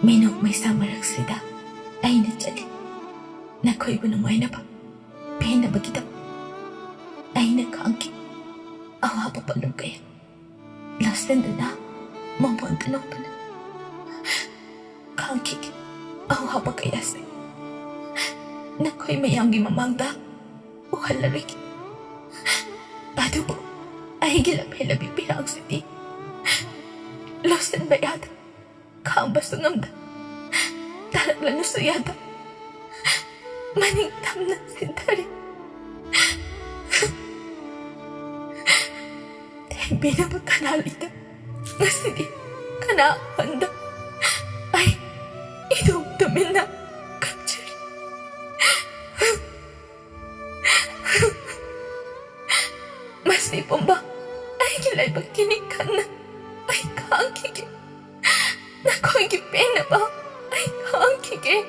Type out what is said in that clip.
Minok may samaragsida. Ay nadyali. Nakoy mo nung ay na ba? Pena ba kita? Ay nagkaangki. Awa pa palong kaya. Last na na. Mamuntanong pa na. Khangkhigee. Awa pa kaya sa. Nakoy mayanggi mamangda. Uhalarik. Pado po. Ay gilapay-labi pirang siti. Losan ba yata? Kambas ng amda. Taraglan na sa yata. Maningtam na sintari. Tembe na magkanalita. Ngasidi kanahanda. Ay, idumdumin na. Kapchari. Masipong ba? Ay, gilay pagkinikan na. Ay, khangkhigee. Nakhoigee pena ba? Ay, khangkhigee.